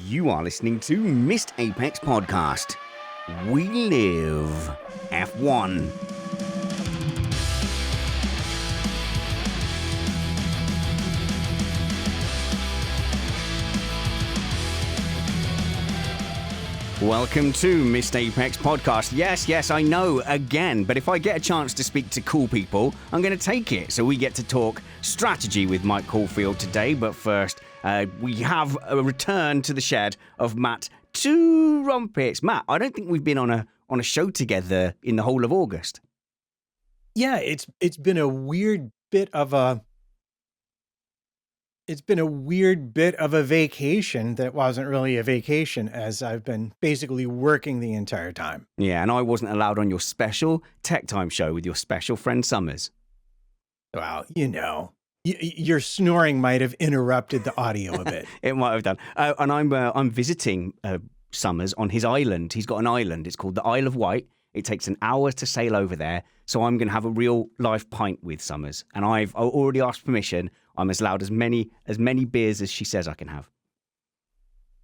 You are listening to Missed Apex Podcast. We live F1. Welcome to Missed Apex Podcast. Yes, I know, again, but if I get a chance to speak to cool people, I'm going to take it. So we get to talk strategy with Mike Caulfield today, but first, we have a return to the shed of Matt Trumpets. Matt, I don't think we've been on a show together in the whole of August. Yeah, it's been a weird bit of a vacation that wasn't really a vacation, as I've been basically working the entire time. Yeah, and I wasn't allowed on your special Tech Time show with your special friend Summers. Well, your snoring might have interrupted the audio a bit. It might have done. And I'm visiting Summers on his island. He's got an island. It's called the Isle of Wight. It takes an hour to sail over there. So I'm going to have a real life pint with Summers. And I've already asked permission. I'm as allowed as many beers as she says I can have.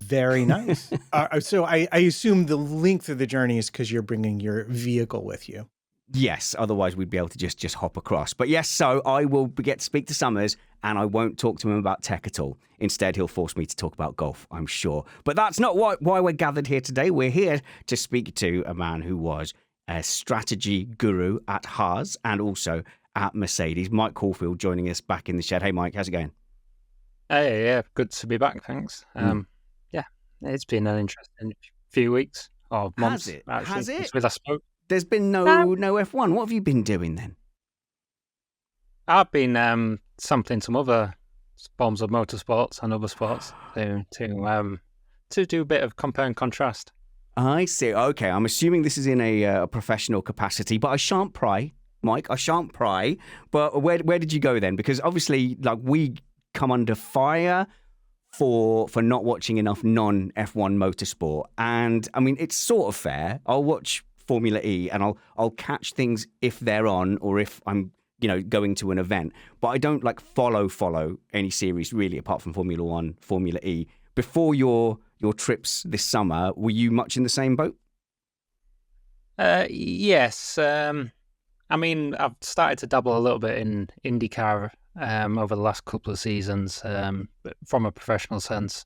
Very nice. So I assume the length of the journey is because you're bringing your vehicle with you. Yes, otherwise we'd be able to just hop across. But yes, so I will get to speak to Summers and I won't talk to him about tech at all. Instead, he'll force me to talk about golf, I'm sure. But that's not why we're gathered here today. We're here to speak to a man who was a strategy guru at Haas and also at Mercedes. Mike Caulfield joining us back in the shed. Hey, Mike, how's it going? Hey, yeah, good to be back, thanks. Yeah, it's been an interesting few weeks or months. Has it? Since I spoke. There's been no F1. What have you been doing then? I've been sampling some other forms of motorsports and other sports to do a bit of compare and contrast. I see. Okay, I'm assuming this is in a professional capacity, but I shan't pry, Mike. I shan't pry. But where did you go then? Because obviously, like, we come under fire for not watching enough non-F1 motorsport, and I mean it's sort of fair. I'll watch Formula E and I'll catch things if they're on or if I'm going to an event, but I don't like follow any series really apart from Formula 1, Formula E. Before your trips this summer, were you much in the same boat? Yes. I mean, I've started to dabble a little bit in IndyCar over the last couple of seasons from a professional sense,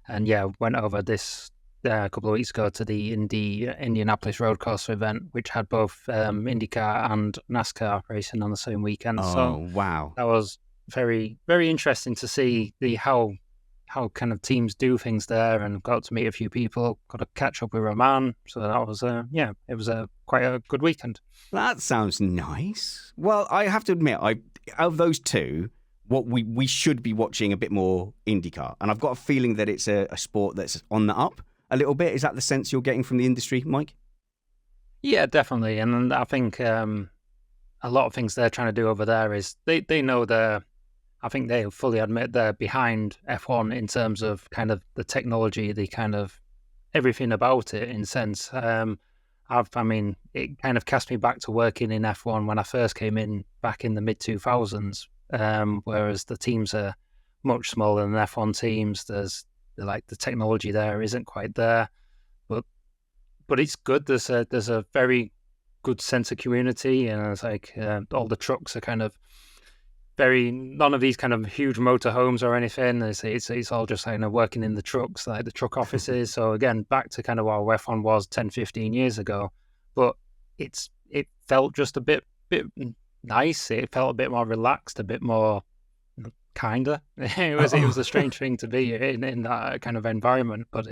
and yeah, went over this a couple of weeks ago to the Indianapolis road course event, which had both IndyCar and NASCAR racing on the same weekend. Oh, so wow. That was very, very interesting to see how kind of teams do things there, and got to meet a few people, got to catch up with Roman. So that was, it was quite a good weekend. That sounds nice. Well, I have to admit, of those two, what we should be watching a bit more IndyCar. And I've got a feeling that it's a sport that's on the up a little bit. Is that the sense you're getting from the industry, Mike? Yeah, definitely. And I think a lot of things they're trying to do over there is they know I think they fully admit they're behind F1 in terms of kind of the technology, the kind of everything about it in a sense. I mean, it kind of cast me back to working in F1 when I first came in back in the mid-2000s, whereas the teams are much smaller than F1 teams. There's like the technology there isn't quite there, but it's good. There's a very good sense of community, and it's like all the trucks are kind of none of these kind of huge motorhomes or anything. It's all just working in the trucks, like the truck offices. So again, back to kind of what F1 was 10, 15 years ago, but it felt just a bit nice. It felt a bit more relaxed, a bit more kinder. It was a strange thing to be in that kind of environment, but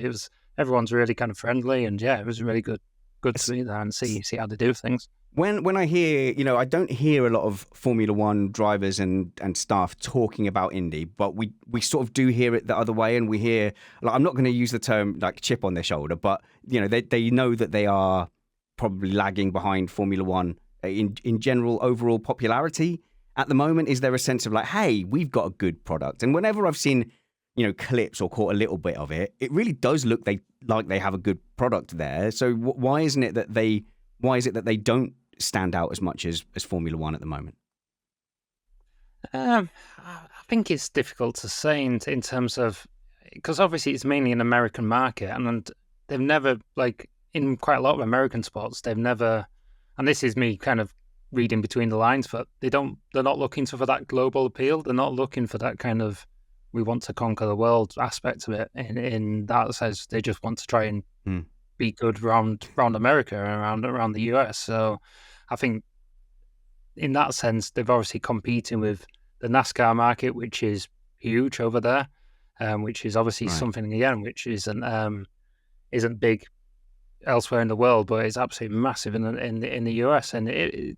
everyone's really kind of friendly, and yeah, it was really good to be there and see how they do things. When I hear, I don't hear a lot of Formula One drivers and staff talking about Indy, but we sort of do hear it the other way, and we hear, like, I'm not going to use the term like chip on their shoulder, but they know that they are probably lagging behind Formula One in general overall popularity at the moment. Is there a sense of like, hey, we've got a good product? And whenever I've seen clips or caught a little bit of it, it really does look like they have a good product there. So why is it that they don't stand out as much as Formula One at the moment? I think it's difficult to say in terms of because obviously it's mainly an American market, and they've never, like, in quite a lot of American sports, they've never, and this is me kind of reading between the lines, but they're not looking for that global appeal. They're not looking for that kind of, we want to conquer the world aspect of it. In that sense, they just want to try and be good around America and around the US. So I think in that sense, they've obviously competing with the NASCAR market, which is huge over there, which is obviously something, again, which isn't big elsewhere in the world, but it's absolutely massive in the US. And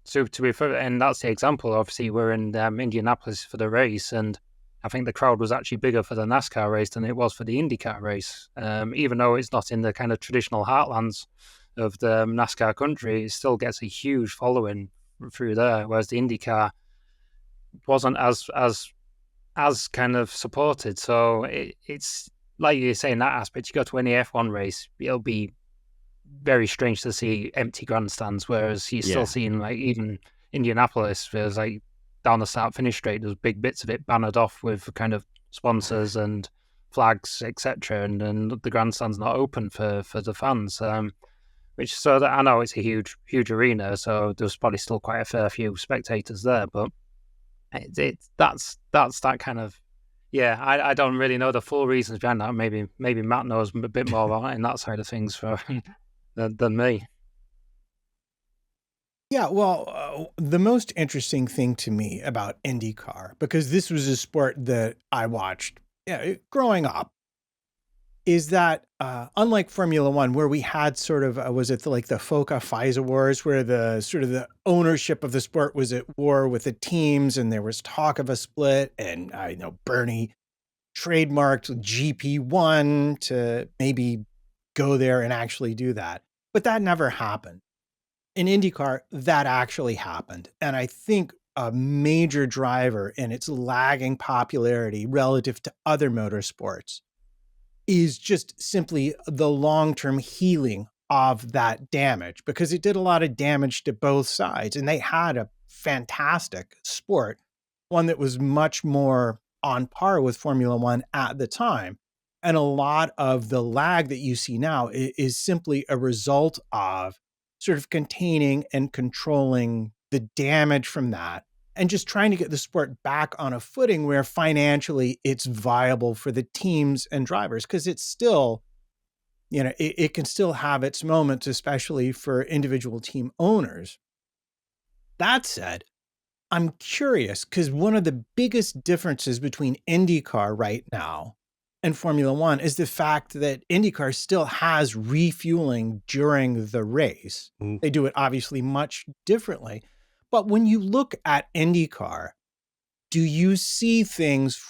to be fair, and that's the example. Obviously, we're in Indianapolis for the race, and I think the crowd was actually bigger for the NASCAR race than it was for the IndyCar race. Even though it's not in the kind of traditional heartlands of the NASCAR country, it still gets a huge following through there, whereas the IndyCar wasn't as kind of supported. So it's like you say, in that aspect, you go to any F1 race, it'll be very strange to see empty grandstands, whereas you're still seeing, like, even Indianapolis, there's like down the start finish straight, there's big bits of it bannered off with kind of sponsors and flags, etc., and the grandstand's not open for the fans. Which, so that I know it's a huge arena, so there's probably still quite a fair few spectators there, but that's that kind of, I don't really know the full reasons behind that. Maybe Matt knows a bit more about it in that side of things than me. Yeah, well, the most interesting thing to me about IndyCar, because this was a sport that I watched growing up, is that unlike Formula One, where we had sort of, was it like the FOCA-FISA wars, where the sort of the ownership of the sport was at war with the teams, and there was talk of a split, and I know Bernie trademarked GP1 to maybe go there and actually do that. But that never happened. In IndyCar, that actually happened. And I think a major driver in its lagging popularity relative to other motorsports is just simply the long-term healing of that damage, because it did a lot of damage to both sides. And they had a fantastic sport, one that was much more on par with Formula One at the time. And a lot of the lag that you see now is simply a result of sort of containing and controlling the damage from that, and just trying to get the sport back on a footing where financially it's viable for the teams and drivers. Because it's still, it can still have its moments, especially for individual team owners. That said, I'm curious, because one of the biggest differences between IndyCar right now and Formula One is the fact that IndyCar still has refueling during the race. They do it obviously much differently. But when you look at IndyCar, do you see things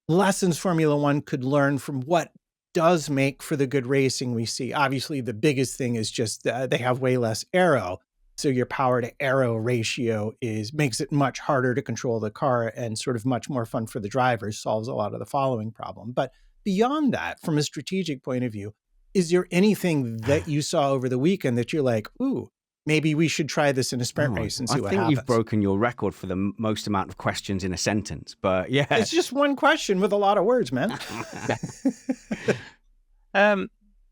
lessons Formula One could learn from what does make for the good racing we see? Obviously, the biggest thing is just they have way less aero. So your power to aero ratio makes it much harder to control the car and sort of much more fun for the drivers, solves a lot of the following problem. But beyond that, from a strategic point of view, is there anything that you saw over the weekend that you're like, ooh, maybe we should try this in a sprint race and see what happens? I think you've broken your record for the most amount of questions in a sentence, but yeah. It's just one question with a lot of words, man.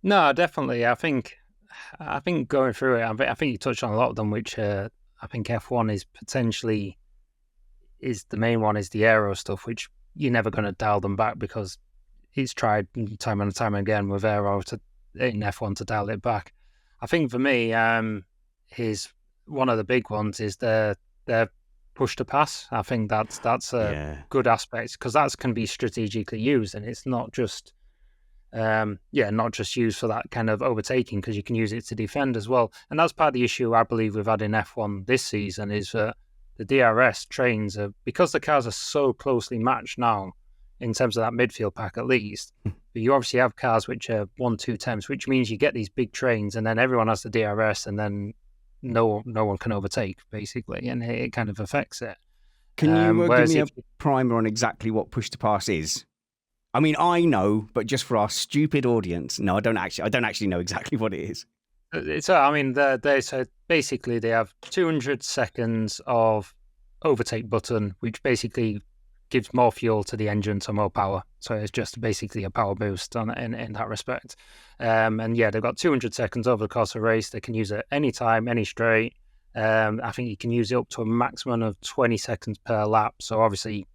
No, definitely. I think going through it, I think you touched on a lot of them, which I think F1 is potentially the main one, is the aero stuff, which you're never going to dial them back, because it's tried time and time again with aero in F1 to dial it back. I think for me, is one of the big ones is their push to pass. I think that's a good aspect, because that can be strategically used, and it's not just not just used for that kind of overtaking, because you can use it to defend as well. And that's part of the issue I believe we've had in F1 this season, is that the DRS trains because the cars are so closely matched now in terms of that midfield pack at least. But you obviously have cars which are 1-2 temps, which means you get these big trains, and then everyone has the DRS, and then no one can overtake, basically, and it kind of affects it. Can you give me a primer on exactly what push to pass is? I mean, I know, but just for our stupid audience, no, I don't actually know exactly what it is. So, I mean, so basically they have 200 seconds of overtake button, which basically gives more fuel to the engine, so more power. So it's just basically a power boost in that respect. And yeah, they've got 200 seconds over the course of a race. They can use it any time, any straight. I think you can use it up to a maximum of 20 seconds per lap. So obviously,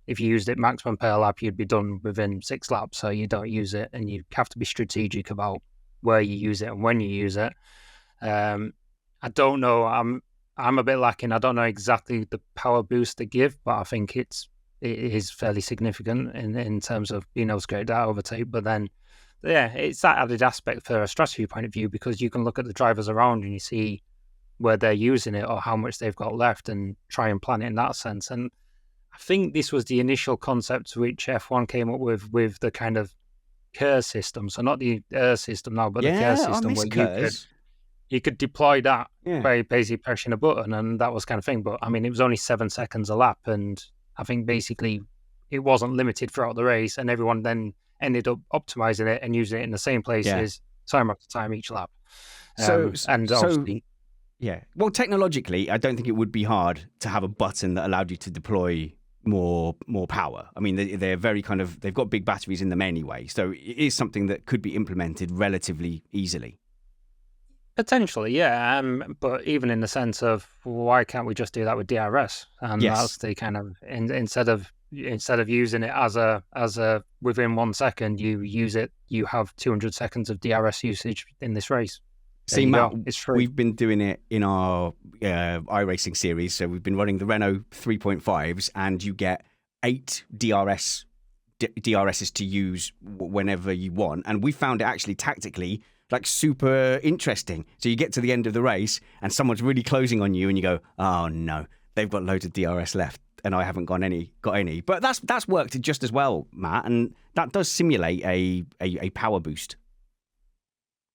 if you used it maximum per lap, you'd be done within 6 laps. So you don't use it, and you have to be strategic about where you use it and when you use it. I don't know. I'm a bit lacking. I don't know exactly the power boost they give, but I think it is fairly significant in terms of being able to create that overtake. But then, yeah, it's that added aspect for a strategy point of view, because you can look at the drivers around and you see where they're using it or how much they've got left and try and plan it in that sense. And I think this was the initial concept which F1 came up with the kind of KER system. So not the ER system now, but the KER system where you could deploy that by basically pressing a button, and that was kind of thing. But I mean, it was only 7 seconds a lap, and I think basically it wasn't limited throughout the race, and everyone then ended up optimizing it and using it in the same places time after time each lap. Obviously, yeah. Well, technologically, I don't think it would be hard to have a button that allowed you to deploy more power. I mean, they're very they've got big batteries in them anyway, so it is something that could be implemented relatively easily. Potentially, yeah. But even in the sense of, why can't we just do that with DRS? And that's the kind of instead of using it as a within 1 second, you use it. You have 200 seconds of DRS usage in this race. See, Matt, we've been doing it in our iRacing series. So we've been running the Renault 3.5s, and you get 8 DRSs to use whenever you want. And we found it actually tactically super interesting. So you get to the end of the race and someone's really closing on you, and you go, oh no, they've got loads of DRS left and I haven't got any. But that's worked just as well, Matt, and that does simulate a power boost.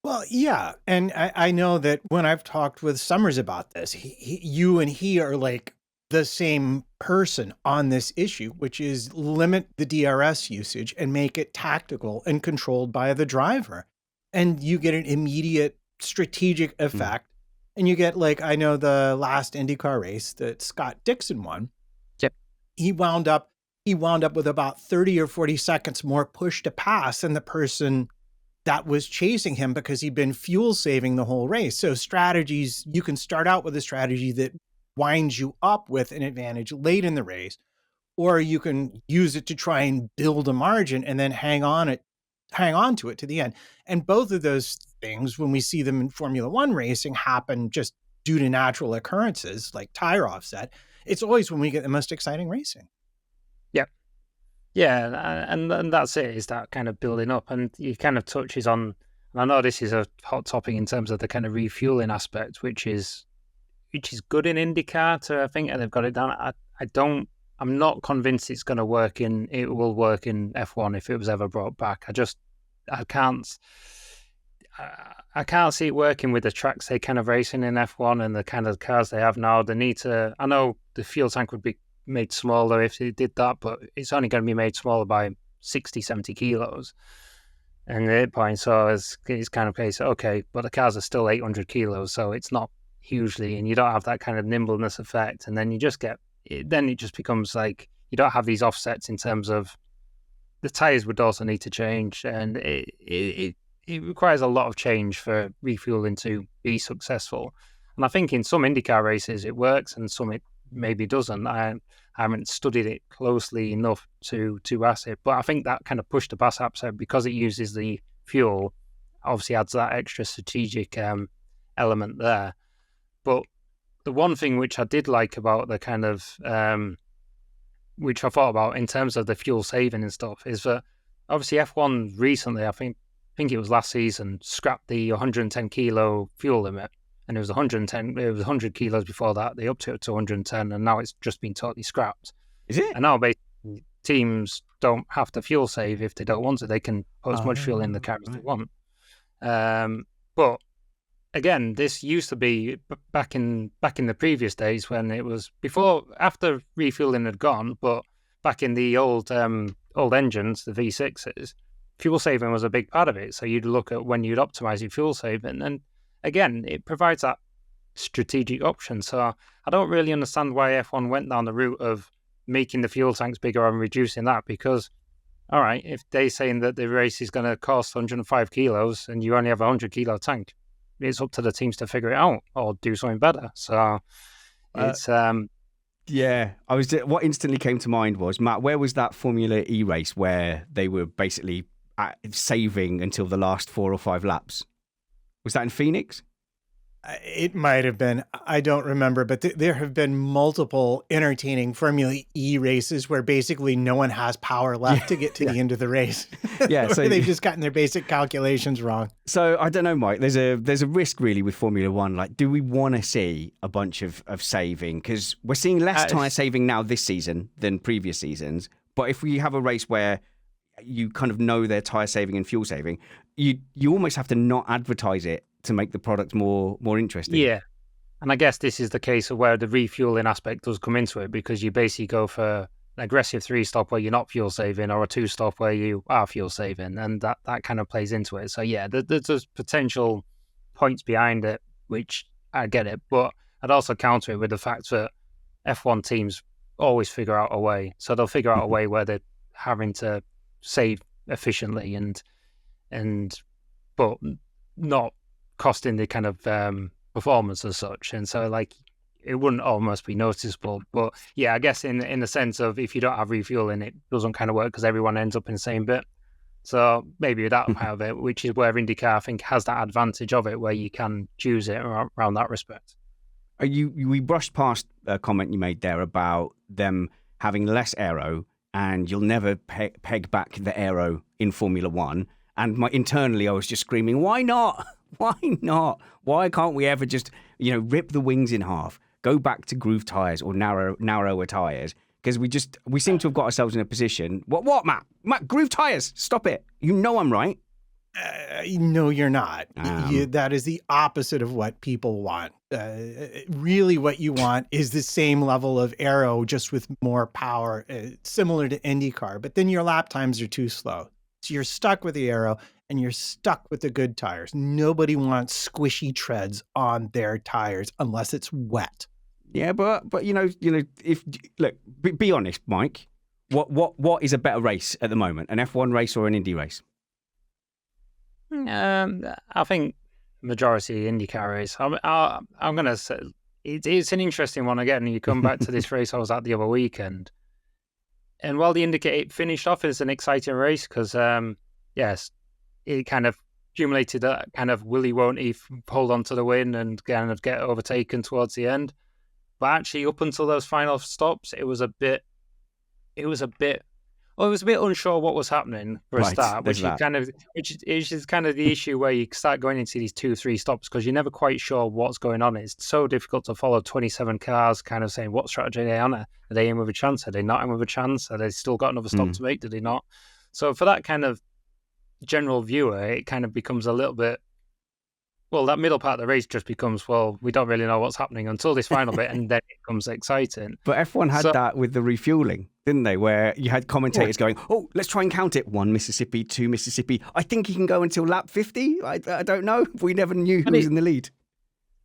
Well, yeah. And I know that when I've talked with Summers about this, you and he are like the same person on this issue, which is limit the DRS usage and make it tactical and controlled by the driver. And you get an immediate strategic effect. And you get, I know the last IndyCar race that Scott Dixon won. Yep. He wound up with about 30 or 40 seconds more push to pass than the person that was chasing him, because he'd been fuel saving the whole race. So strategies, you can start out with a strategy that winds you up with an advantage late in the race, or you can use it to try and build a margin and then hang on to it to the end. And both of those things, when we see them in Formula One racing, happen just due to natural occurrences like tire offset. It's always when we get the most exciting racing. Yep. Yeah, and that's it, is that kind of building up. And he kind of touches on, and I know this is a hot topic in terms of the kind of refueling aspect, which is good in IndyCar, I think, and they've got it down. I'm not convinced it will work in F1 if it was ever brought back. I can't see it working with the tracks they kind of racing in F1 and the kind of cars they have now. I know the fuel tank would be made smaller if they did that, but it's only going to be made smaller by 60, 70 kilos. And at that point, so it's kind of case, okay, but the cars are still 800 kilos, so it's not hugely, and you don't have that kind of nimbleness effect. And then it just becomes like, you don't have these offsets in terms of the tires would also need to change, and it requires a lot of change for refueling to be successful. And I think in some IndyCar races it works, and some it maybe doesn't. I haven't studied it closely enough to ask it, but I think that kind of push to pass upside, because it uses the fuel, obviously adds that extra strategic element there. But the one thing which I did like about the kind of which I thought about in terms of the fuel saving and stuff, is that obviously F1 recently, I think it was last season, scrapped the 110 kilo fuel limit, and it was 100 kilos before that. They upped it to 110, and now it's just been totally scrapped. Is it? And now basically teams don't have to fuel save if they don't want to. They can put as much fuel in the car as they want. But again, this used to be back in the previous days, when it was after refueling had gone, but back in the old engines, the V6s, fuel saving was a big part of it. So you'd look at when you'd optimize your fuel saving, and again, it provides that strategic option. So I don't really understand why F1 went down the route of making the fuel tanks bigger and reducing that, because, all right, if they're saying that the race is going to cost 105 kilos and you only have a 100-kilo tank, it's up to the teams to figure it out or do something better. So it's... Yeah, what instantly came to mind was, Matt, where was that Formula E race where they were basically saving until the last 4 or 5 laps? Was that in Phoenix? It might have been. I don't remember, but there have been multiple entertaining Formula E races where basically no one has power left to get to the end of the race. Yeah, so they've just gotten their basic calculations wrong. So I don't know, Mike. There's a risk really with Formula One. Like, do we want to see a bunch of saving? Because we're seeing less tyre saving now this season than previous seasons. But if we have a race where you kind of know they're tyre saving and fuel saving, you almost have to not advertise it to make the product more interesting. Yeah. And I guess this is the case of where the refueling aspect does come into it, because you basically go for an aggressive 3-stop where you're not fuel saving, or a 2-stop where you are fuel saving, and that kind of plays into it. So yeah, there's potential points behind it, which I get it, but I'd also counter it with the fact that F1 teams always figure out a way. So they'll figure out a way where they're having to save efficiently and but not costing the kind of performance as such. And so like it wouldn't almost be noticeable. But yeah, I guess in the sense of if you don't have refueling, it doesn't kind of work because everyone ends up in the same bit. So maybe that part of it, which is where IndyCar I think has that advantage of it, where you can choose it around that respect. We brushed past a comment you made there about them having less aero, and you'll never peg back the aero in Formula One. And internally, I was just screaming, "Why not? Why not? Why can't we ever just, rip the wings in half, go back to groove tyres or narrower tyres?" Because we seem to have got ourselves in a position. What, Matt? Matt, groove tyres. Stop it. You know I'm right. No, you're not. That is the opposite of what people want. Really, what you want is the same level of aero, just with more power, similar to IndyCar. But then your lap times are too slow. So you're stuck with the aero and you're stuck with the good tires. Nobody wants squishy treads on their tires unless it's wet. Yeah, but if be honest, Mike, what is a better race at the moment, an F1 race or an Indy race? I think majority IndyCar race. I'm going to say it's an interesting one again. You come back to this race I was at the other weekend. And while the IndyCar finished off as an exciting race, because, yes, it kind of accumulated that kind of will-he-won't-he hold on to the win and kind of get overtaken towards the end. But actually, up until those final stops, it was a bit unsure what was happening for a start, which is kind of the issue where you start going into these 2-3 stops because you're never quite sure what's going on. It's so difficult to follow 27 cars, kind of saying what strategy are they on? Are they in with a chance? Are they not in with a chance? Are they still got another stop to make? Do they not? So for that kind of general viewer, it kind of becomes a little bit. Well, that middle part of the race just becomes, we don't really know what's happening until this final bit, and then it becomes exciting. But F1 had that with the refueling, didn't they? Where you had commentators going, "Oh, let's try and count it. 1 Mississippi, 2 Mississippi. I think he can go until lap 50. I don't know. We never knew who was in the lead."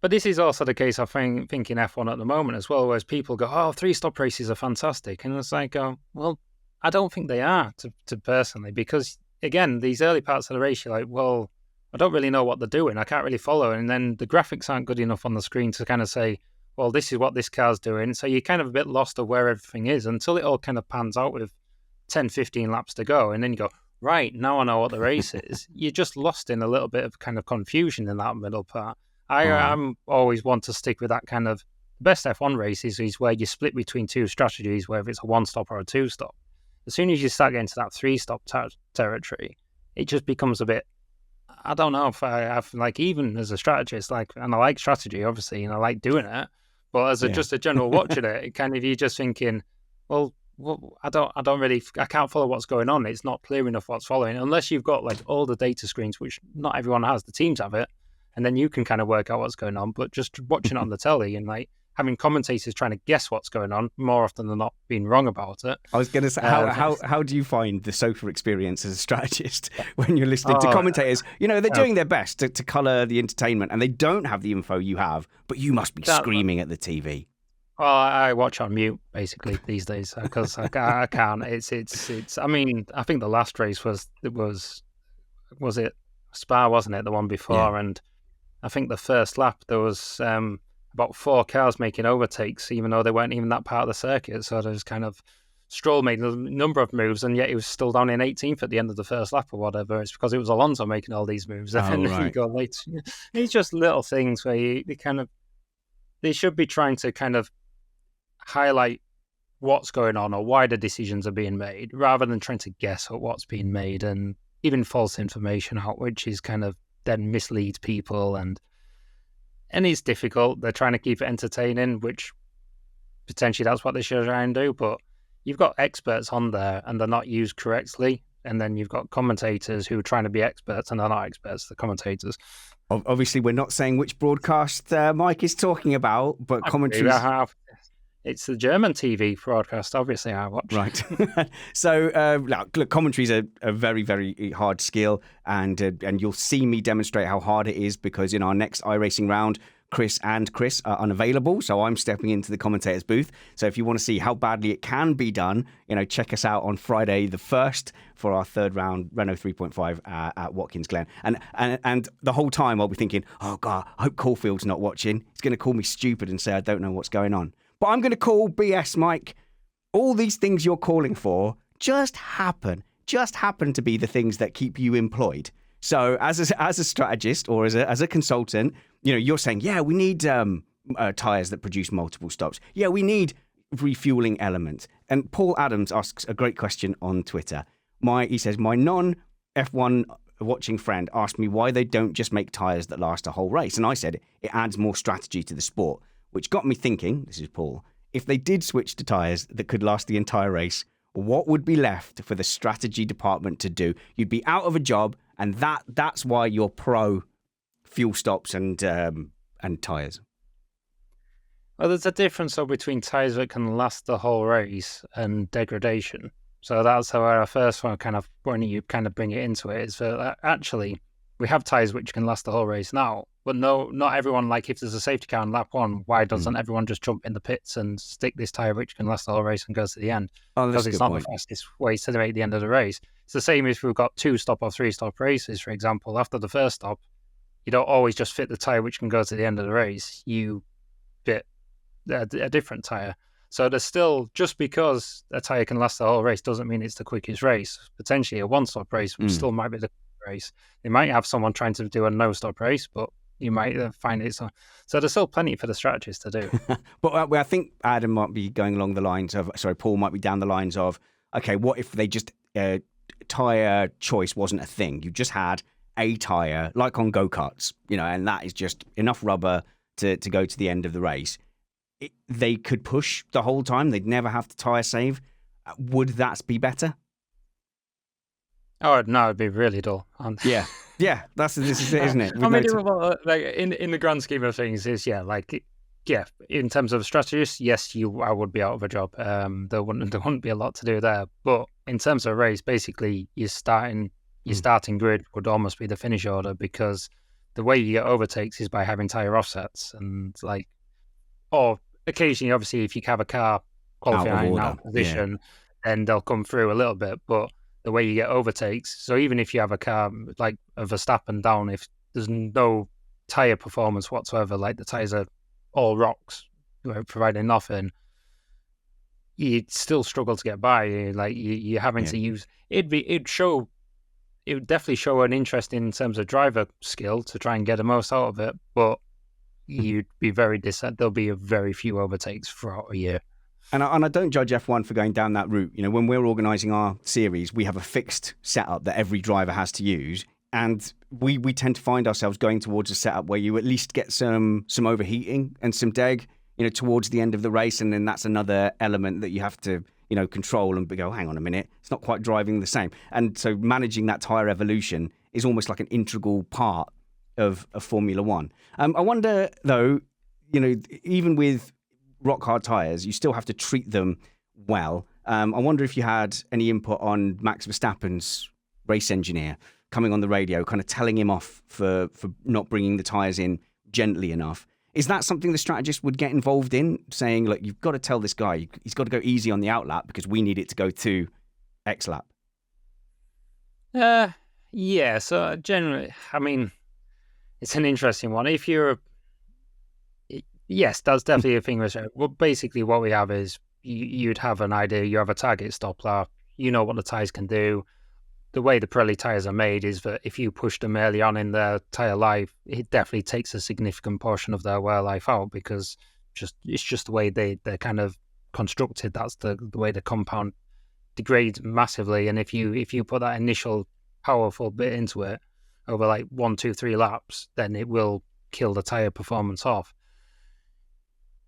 But this is also the case, I think in F1 at the moment as well, whereas people go, "Oh, 3-stop races are fantastic." And it's like, well, I don't think they are, to personally, because, again, these early parts of the race, you're like, well, I don't really know what they're doing. I can't really follow. And then the graphics aren't good enough on the screen to kind of say, well, this is what this car's doing. So you're kind of a bit lost of where everything is until it all kind of pans out with 10, 15 laps to go. And then you go, right, now I know what the race is. You're just lost in a little bit of kind of confusion in that middle part. I'm always want to stick with that kind of best F1 races is where you split between 2 strategies, whether it's a 1-stop or a 2-stop. As soon as you start getting to that 3-stop territory, it just becomes a bit, I don't know if I have, like, even as a strategist, like, and I like strategy, obviously, and I like doing it, but as just a general watch of it, kind of, you're just thinking, well, I can't follow what's going on. It's not clear enough what's following, unless you've got, like, all the data screens, which not everyone has. The teams have it, and then you can kind of work out what's going on, but just watching it on the telly and, like, having commentators trying to guess what's going on, more often than not being wrong about it. I was going to say, how do you find the sofa experience as a strategist when you're listening to commentators? They're doing their best to colour the entertainment, and they don't have the info you have, but you must be screaming at the TV. Well, I watch on mute basically these days because I can't. It's. I mean, I think the last race was it Spa, wasn't it? The one before, Yeah. and I think the first lap there was about 4 cars making overtakes, even though they weren't even that part of the circuit. So there's kind of Stroll made a number of moves, and yet he was still down in 18th at the end of the first lap or whatever. It's because it was Alonso making all these moves, and then you go late. It's just little things where they should be trying to kind of highlight what's going on or why the decisions are being made, rather than trying to guess at what's being made and even false information out, which is kind of then misleads people, and it's difficult. They're trying to keep it entertaining, which potentially that's what they should try and do, but you've got experts on there and they're not used correctly, and then you've got commentators who are trying to be experts and they're not experts, the commentators. Obviously, we're not saying which broadcast Mike is talking about, but commentaries... It's the German TV broadcast, obviously, I watch. Right. So, look, commentaries are a very, very hard skill, and you'll see me demonstrate how hard it is, because in our next iRacing round, Chris are unavailable, so I'm stepping into the commentator's booth. So if you want to see how badly it can be done, check us out on Friday the 1st for our third round Renault 3.5 at Watkins Glen. And the whole time I'll be thinking, oh God, I hope Caulfield's not watching. He's going to call me stupid and say I don't know what's going on. But I'm going to call BS, Mike. All these things you're calling for just happen to be the things that keep you employed. So as a strategist or as a consultant, you're saying, yeah, we need tyres that produce multiple stops. Yeah, we need refueling elements. And Paul Adams asks a great question on Twitter. He says, my non-F1 watching friend asked me why they don't just make tyres that last a whole race. And I said, it adds more strategy to the sport. Which got me thinking, this is Paul, if they did switch to tyres that could last the entire race, what would be left for the strategy department to do? You'd be out of a job, and that's why you're pro fuel stops and tyres. Well, there's a difference though between tyres that can last the whole race and degradation. So that's how our first one when you bring it into it, is that actually we have tyres which can last the whole race now. But no, not everyone, like if there's a safety car on lap 1, why doesn't everyone just jump in the pits and stick this tyre which can last the whole race and goes to the end? Because it's not the fastest way to make the end of the race. It's the same if we've got 2-stop or 3-stop races, for example. After the first stop, you don't always just fit the tyre which can go to the end of the race. You fit a different tyre. So there's still, just because a tyre can last the whole race doesn't mean it's the quickest race. Potentially a 1-stop race still might be the quickest race. They might have someone trying to do a no-stop race, but you might find it. So there's still plenty for the strategists to do. But I think Adam might be going along the lines of, Paul might be down the lines of, okay, what if they just, tyre choice wasn't a thing? You just had a tyre, like on go-karts, and that is just enough rubber to go to the end of the race. They could push the whole time. They'd never have to tyre save. Would that be better? Oh no, it'd be really dull. Yeah, this is it, isn't it? I mean, like in the grand scheme of things, in terms of strategists, yes, I would be out of a job. There wouldn't be a lot to do there. But in terms of race, basically, your starting grid would almost be the finish order, because the way you get overtakes is by having tyre offsets, and or occasionally, obviously, if you have a car qualifying out of position, then they'll come through a little bit, but the way you get overtakes. So even if you have a car like a Verstappen down, if there's no tyre performance whatsoever, like the tyres are all rocks, providing nothing, you'd still struggle to get by. You're having to use it would definitely show an interest in terms of driver skill to try and get the most out of it, but you'd be there'll be very few overtakes throughout a year. And I don't judge F1 for going down that route. When we're organising our series, we have a fixed setup that every driver has to use. And we tend to find ourselves going towards a setup where you at least get some overheating and some deg, towards the end of the race. And then that's another element that you have to, control and go, hang on a minute, it's not quite driving the same. And so managing that tyre evolution is almost like an integral part of Formula One. I wonder, though, even with rock hard tyres, you still have to treat them well. I wonder if you had any input on Max Verstappen's race engineer coming on the radio, kind of telling him off for not bringing the tyres in gently enough. Is that something the strategist would get involved in, saying, look, you've got to tell this guy, he's got to go easy on the out lap because we need it to go to X lap? Yeah, so generally, I mean, it's an interesting one. If you're, yes, that's definitely a thing. Well, basically what we have is you'd have an idea, you have a target stop lap, you know what the tyres can do. The way the Pirelli tyres are made is that if you push them early on in their tyre life, it definitely takes a significant portion of their wear life out because it's just the way they're kind of constructed. That's the way the compound degrades massively. And if you put that initial powerful bit into it over like 1, 2, 3 laps, then it will kill the tyre performance off.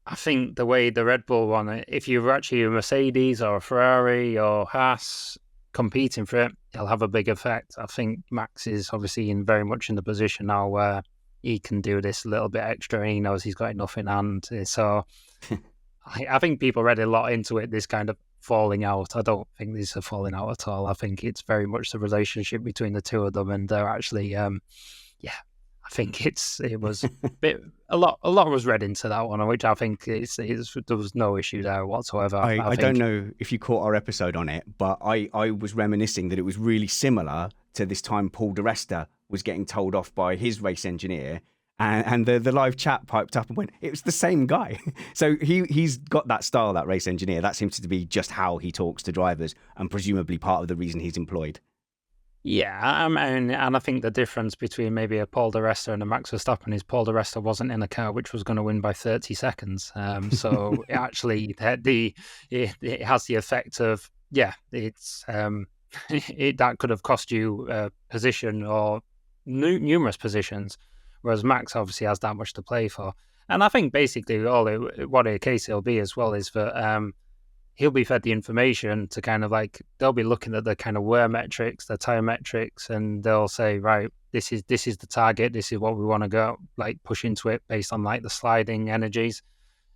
I think the way the Red Bull run it, if you're actually a Mercedes or a Ferrari or Haas competing for it, it'll have a big effect. I think Max is obviously very much in the position now where he can do this a little bit extra and he knows he's got enough in hand. So I think people read a lot into it, this kind of falling out. I don't think this is a falling out at all. I think it's very much the relationship between the two of them, and they're actually, I think it was a lot was read into that one, which I think there was no issue there whatsoever. I don't know if you caught our episode on it, but I was reminiscing that it was really similar to this time Paul di Resta was getting told off by his race engineer, and the live chat piped up and went, it was the same guy. So he's got that style, that race engineer. That seems to be just how he talks to drivers, and presumably part of the reason he's employed. Yeah, and I think the difference between maybe a Paul di Resta and a Max Verstappen is Paul di Resta wasn't in a car which was going to win by 30 seconds. So actually, it has the effect of, it's that could have cost you a position or numerous positions, whereas Max obviously has that much to play for. And I think basically what a case it'll be as well is that he'll be fed the information to kind of like, they'll be looking at the kind of wear metrics, the tire metrics, and they'll say, right, this is the target, this is what we want to go, like push into it based on like the sliding energies.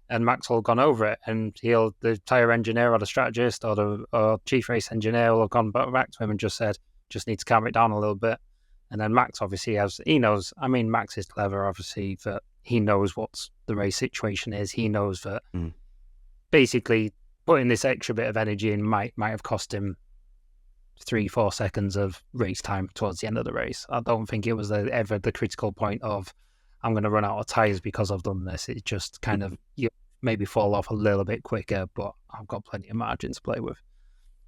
And Max will have gone over it, and the tire engineer or the strategist or chief race engineer will have gone back to him and just said, just need to calm it down a little bit. And then Max obviously knows, I mean, Max is clever, obviously, that he knows what the race situation is. He knows that basically putting this extra bit of energy in might have cost him 3-4 seconds of race time towards the end of the race. I don't think it was ever the critical point of, I'm going to run out of tyres because I've done this. It just kind of, you maybe fall off a little bit quicker, but I've got plenty of margin to play with.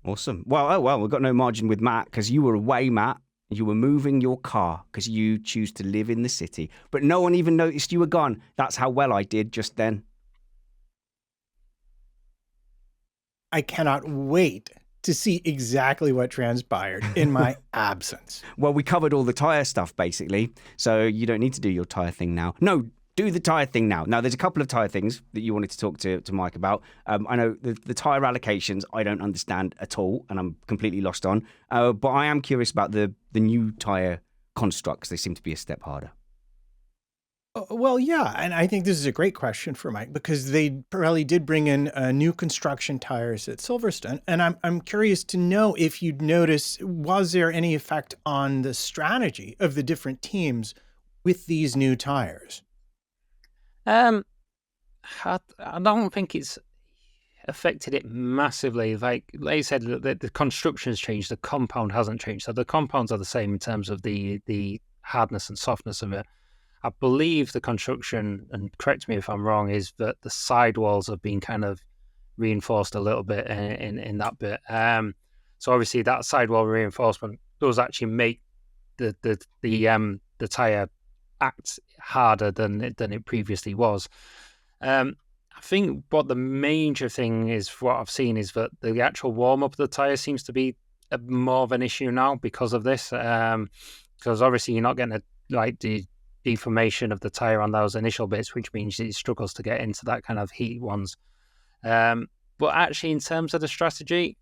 Awesome. Well, we've got no margin with Matt because you were away, Matt. You were moving your car because you choose to live in the city, but no one even noticed you were gone. That's how well I did just then. I cannot wait to see exactly what transpired in my absence. Well, we covered all the tyre stuff, basically, so you don't need to do your tyre thing now. No, do the tyre thing now. Now, there's a couple of tyre things that you wanted to talk to Mike about. I know the tyre allocations I don't understand at all, and I'm completely lost on. But I am curious about the new tyre constructs. They seem to be a step harder. Well, yeah, and I think this is a great question for Mike because Pirelli did bring in new construction tires at Silverstone, and I'm curious to know if you'd notice, was there any effect on the strategy of the different teams with these new tires? I don't think it's affected it massively. Like you said, the construction's changed, the compound hasn't changed, so the compounds are the same in terms of the hardness and softness of it. I believe the construction, and correct me if I'm wrong, is that the sidewalls have been kind of reinforced a little bit in that bit. So obviously that sidewall reinforcement does actually make the tire act harder than it previously was. I think what the major thing is, what I've seen, is that the actual warm up of the tire seems to be more of an issue now because of this. Because obviously you're not getting the deformation of the tire on those initial bits, which means it struggles to get into that kind of heat ones. But actually, in terms of the strategy,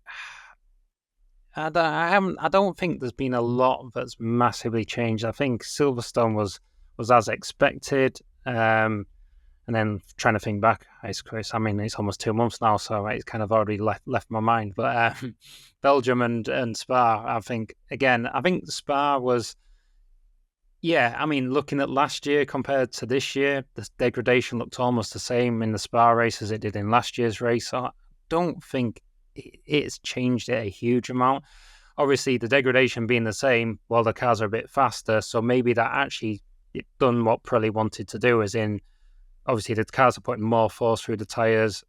I don't think there's been a lot that's massively changed. I think Silverstone was as expected. And then trying to think back, I mean, it's almost 2 months now, so it's kind of already left my mind. But Belgium and Spa, I think Spa was, Yeah, I mean, looking at last year compared to this year, the degradation looked almost the same in the Spa race as it did in last year's race. So I don't think it's changed it a huge amount. Obviously, the degradation being the same, while the cars are a bit faster, so maybe that actually it done what Pirelli wanted to do, as in, obviously, the cars are putting more force through the tyres,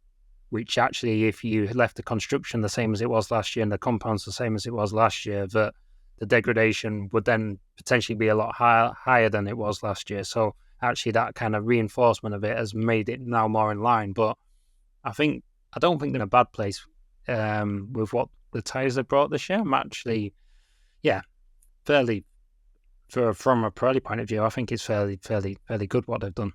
which actually, if you left the construction the same as it was last year and the compounds the same as it was last year, that the degradation would then potentially be a lot higher than it was last year. So actually that kind of reinforcement of it has made it now more in line. But I don't think they're in a bad place with what the tyres they brought this year. I'm actually, fairly, from a Pirelli point of view, I think it's fairly good what they've done.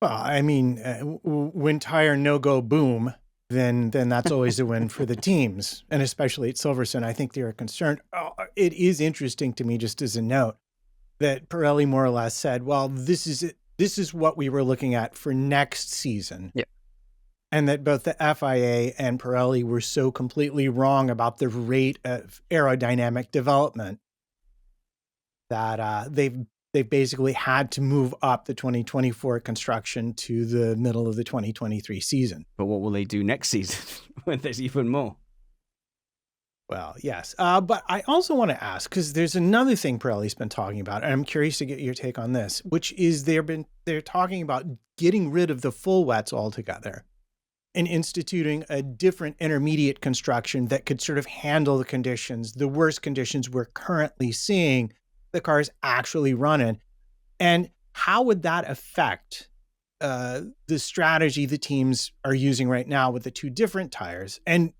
Well, I mean, when tire no-go boom, then that's always a win for the teams, and especially at Silverstone. I think they are concerned. It is interesting to me, just as a note, that Pirelli more or less said, well, this is what we were looking at for next season. Yeah. And that both the FIA and Pirelli were so completely wrong about the rate of aerodynamic development that they've basically had to move up the 2024 construction to the middle of the 2023 season. But what will they do next season when there's even more? Well, yes. But I also want to ask, because there's another thing Pirelli's been talking about, and I'm curious to get your take on this, which is they're talking about getting rid of the full wets altogether and instituting a different intermediate construction that could sort of handle the conditions, the worst conditions we're currently seeing the cars actually running. And how would that affect the strategy the teams are using right now with the two different tires? And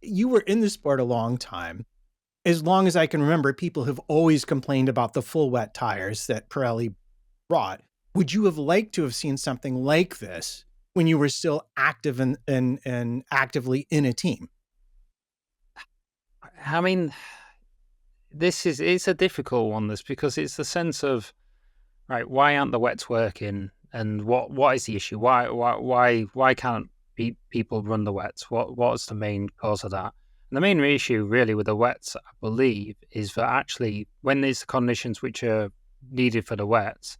you were in the sport a long time. As long as I can remember, people have always complained about the full wet tires that Pirelli brought. Would you have liked to have seen something like this when you were still active and actively in a team? I mean, it's a difficult one, this, because it's the sense of, right, why aren't the wets working, and what is the issue? Why can't people run the wets? What's the main cause of that? And the main issue really with the wets, I believe, is that actually when there's the conditions which are needed for the wets,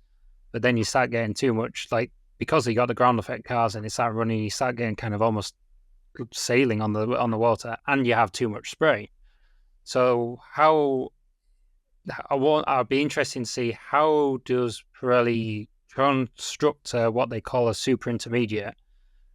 but then you start getting too much, like, because you got the ground effect cars and they start running, you start getting kind of almost sailing on the water, and you have too much spray. So I'd be interested to see how does Pirelli construct what they call a super intermediate,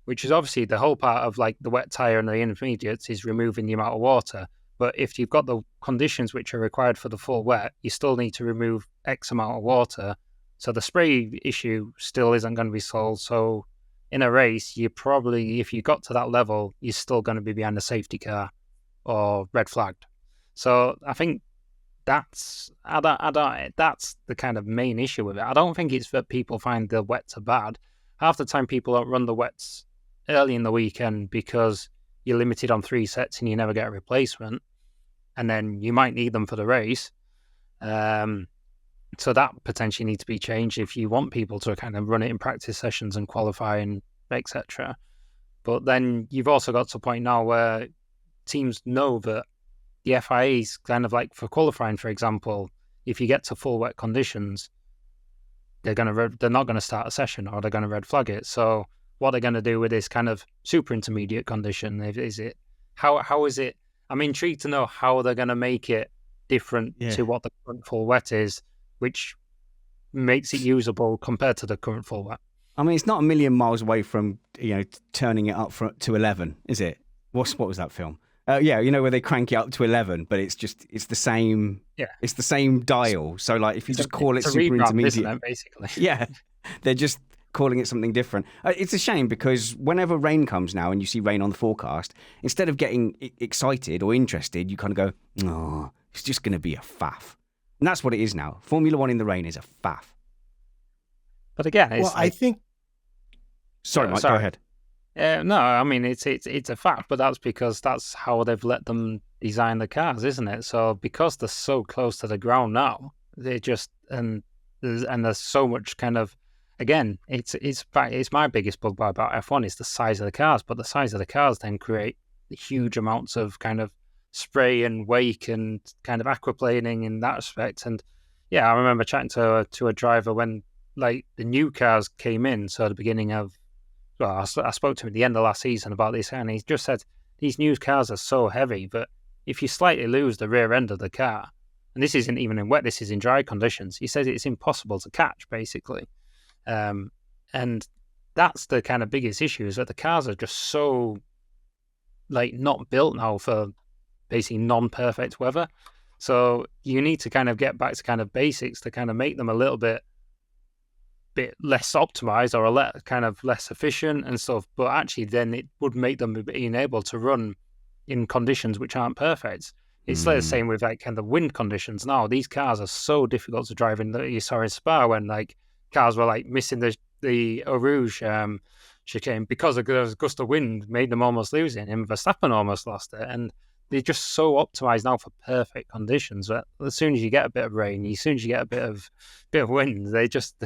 which is obviously the whole part of like the wet tire and the intermediates is removing the amount of water. But if you've got the conditions which are required for the full wet, you still need to remove X amount of water. So the spray issue still isn't going to be solved. So in a race, you probably, if you got to that level, you're still going to be behind a safety car or red flagged. So I think that's the kind of main issue with it. I don't think it's that people find the wets are bad. Half the time people don't run the wets early in the weekend because you're limited on 3 sets and you never get a replacement, and then you might need them for the race. So that potentially needs to be changed if you want people to kind of run it in practice sessions and qualifying, etc. But then you've also got to a point now where teams know that the FIA is kind of like, for qualifying, for example, if you get to full wet conditions, they're not going to start a session, or they're going to red flag it. So what they're going to do with this kind of super intermediate condition, how is it? I'm intrigued to know how they're going to make it different to what the current full wet is, which makes it usable compared to the current full wet. I mean, it's not a million miles away from turning it up to 11, is it? What was that film? Where they crank it up to 11, but it's the same. Yeah, it's the same dial. So like, if you just call it super intermediate, isn't it, basically. Yeah, they're just calling it something different. It's a shame, because whenever rain comes now and you see rain on the forecast, instead of getting excited or interested, you kind of go, "Oh, it's just going to be a faff," and that's what it is now. Formula One in the rain is a faff. But again, I think. Sorry, Mike. Go ahead. No, I mean, it's a fact, but that's because that's how they've let them design the cars, isn't it? So because they're so close to the ground now, they just and there's so much kind of, again, it's my biggest bugbear about F1 is the size of the cars, but the size of the cars then create huge amounts of kind of spray and wake and kind of aquaplaning in that respect. And yeah, I remember chatting to a driver when like the new cars came in. So at the beginning of, well, I spoke to him at the end of last season about this, and he just said these new cars are so heavy that if you slightly lose the rear end of the car, and this isn't even in wet, this is in dry conditions, he says it's impossible to catch, basically. And that's the kind of biggest issue, is that the cars are just so like not built now for basically non-perfect weather. So you need to kind of get back to kind of basics to kind of make them a little bit less optimized or kind of less efficient and stuff. But actually then it would make them being able to run in conditions which aren't perfect. It's the same with like kind of wind conditions now. These cars are so difficult to drive in. You saw in Spa when like cars were like missing the Eau Rouge chicane because of a gust of wind made them almost lose it, and Verstappen almost lost it. And they're just so optimized now for perfect conditions that as soon as you get a bit of rain, as soon as you get a bit of wind, they're just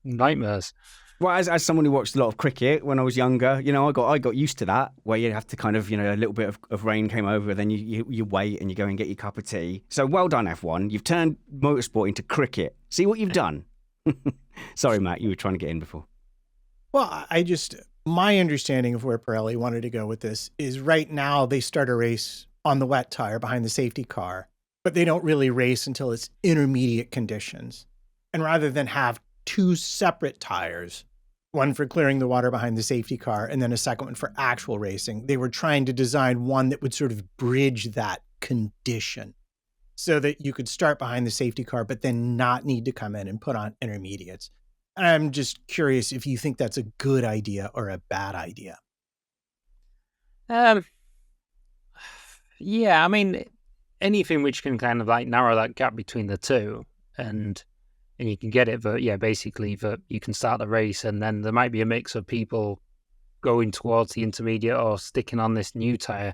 nightmares. Well, as someone who watched a lot of cricket when I was younger, you know, I got used to that, where you have to kind of, you know, a little bit of rain came over, then you wait and you go and get your cup of tea. So well done, F1. You've turned motorsport into cricket. See what you've done. Sorry, Matt, you were trying to get in before. Well, my understanding of where Pirelli wanted to go with this is right now they start a race on the wet tire behind the safety car, but they don't really race until it's intermediate conditions. And rather than have two separate tires, one for clearing the water behind the safety car and then a second one for actual racing, they were trying to design one that would sort of bridge that condition so that you could start behind the safety car, but then not need to come in and put on intermediates. And I'm just curious if you think that's a good idea or a bad idea. Yeah, I mean, anything which can kind of like narrow that gap between the two, and you can get it, but yeah, basically that you can start the race, and then there might be a mix of people going towards the intermediate or sticking on this new tire.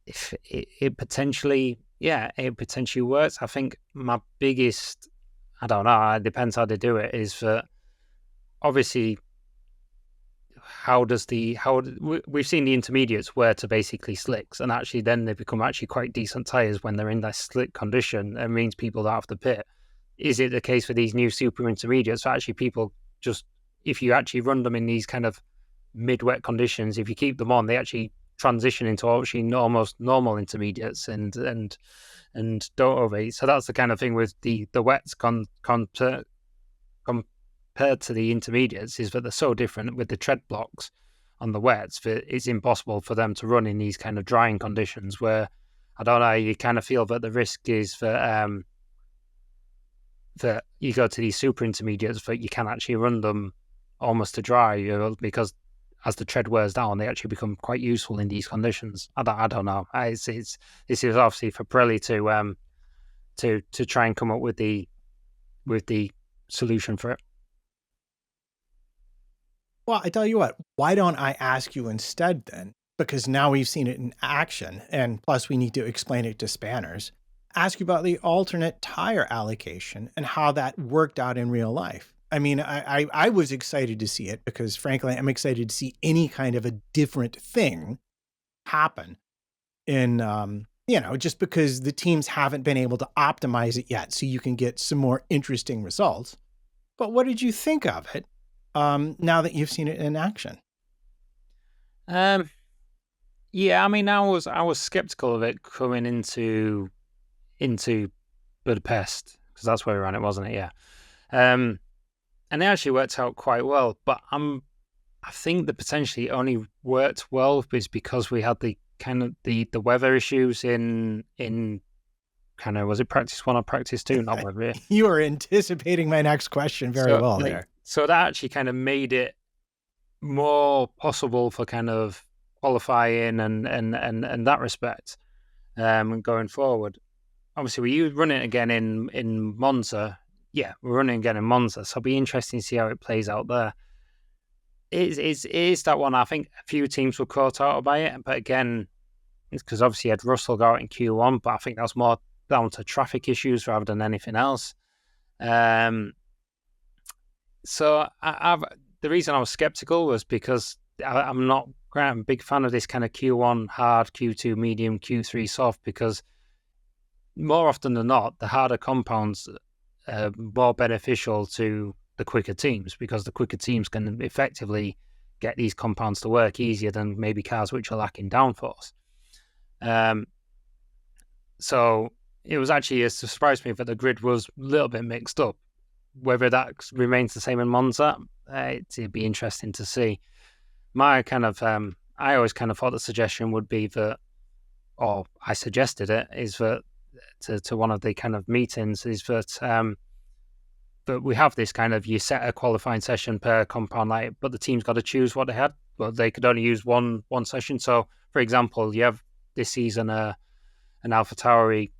If it potentially works. I think my biggest, I don't know, it depends how they do it, is that obviously we've seen the intermediates wear to basically slicks, and actually then they become actually quite decent tires when they're in that slick condition. It means people don't have to pit. Is it the case for these new super intermediates? So actually people just, if you actually run them in these kind of mid-wet conditions, if you keep them on, they actually transition into actually almost normal intermediates and don't overheat. So that's the kind of thing with the wets compared to the intermediates, is that they're so different with the tread blocks on the wets that it's impossible for them to run in these kind of drying conditions where, I don't know, you kind of feel that the risk is that you go to these super intermediates that you can actually run them almost to dry, you know, because as the tread wears down, they actually become quite useful in these conditions. I don't know. This is obviously for Pirelli to try and come up with the solution for it. Well, I tell you what, why don't I ask you instead then? Because now we've seen it in action, and plus we need to explain it to Spanners. Ask you about the alternate tire allocation and how that worked out in real life. I mean, I was excited to see it because, frankly, I'm excited to see any kind of a different thing happen in, just because the teams haven't been able to optimize it yet, so you can get some more interesting results. But what did you think of it now that you've seen it in action? Yeah, I mean, I was skeptical of it coming into Budapest, because that's where we ran it, wasn't it? Yeah. And it actually worked out quite well, but I think that potentially it only worked well is because we had the kind of the weather issues in kind of, was it practice 1 or practice 2? Not weather. You are anticipating my next question very well there. So that actually kind of made it more possible for kind of qualifying and that respect going forward. Obviously, we run it again in Monza. Yeah, we're running again in Monza, so it'll be interesting to see how it plays out there. It is that one. I think a few teams were caught out by it, but again, it's because obviously you had Russell go out in Q1, but I think that's more down to traffic issues rather than anything else. So the reason I was skeptical was because I'm not a big fan of this kind of Q1 hard, Q2 medium, Q3 soft, because more often than not, the harder compounds are more beneficial to the quicker teams, because the quicker teams can effectively get these compounds to work easier than maybe cars which are lacking downforce. So it was actually, it surprised me that the grid was a little bit mixed up. Whether that remains the same in Monza, it'd be interesting to see. My kind of, I always kind of thought the suggestion would be that, or I suggested it, is that to one of the kind of meetings, is that that we have this kind of, you set a qualifying session per compound light, but the team's got to choose what they had. But they could only use one session. So, for example, you have this season an AlphaTauri,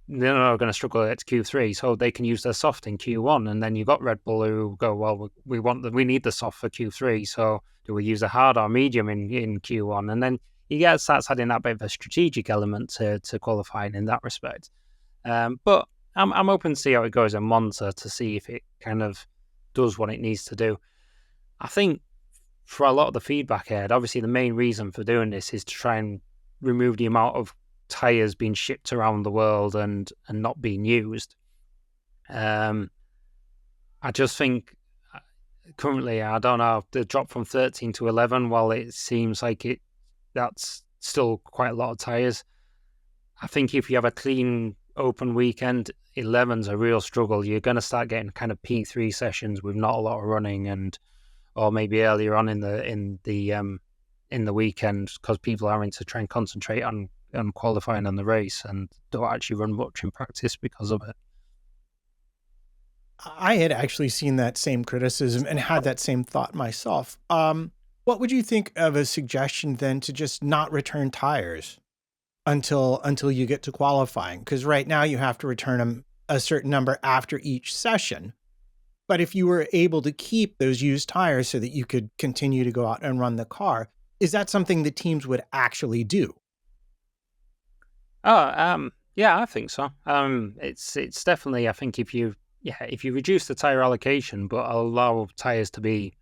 they're not going to struggle at Q3, so they can use their soft in Q1, and then you've got Red Bull who go, well, we need the soft for Q3, so do we use a hard or medium in Q1? And then you starts adding that bit of a strategic element to qualifying in that respect. But I'm open to see how it goes in Monza, to see if it kind of does what it needs to do. I think for a lot of the feedback here, obviously the main reason for doing this is to try and remove the amount of tyres being shipped around the world and not being used. I just think currently, I don't know, the drop from 13 to 11, while it seems like that's still quite a lot of tyres. I think if you have a clean open weekend, 11's a real struggle. You're going to start getting kind of P3 sessions with not a lot of running, or maybe earlier on in the weekend, because people are having to try and concentrate on qualifying on the race and don't actually run much in practice because of it. I had actually seen that same criticism and had that same thought myself. What would you think of a suggestion then to just not return tires until you get to qualifying? Because right now you have to return them a certain number after each session. But if you were able to keep those used tires so that you could continue to go out and run the car, is that something that teams would actually do? Yeah, I think so. It's definitely, I think if you reduce the tire allocation but allow tires to be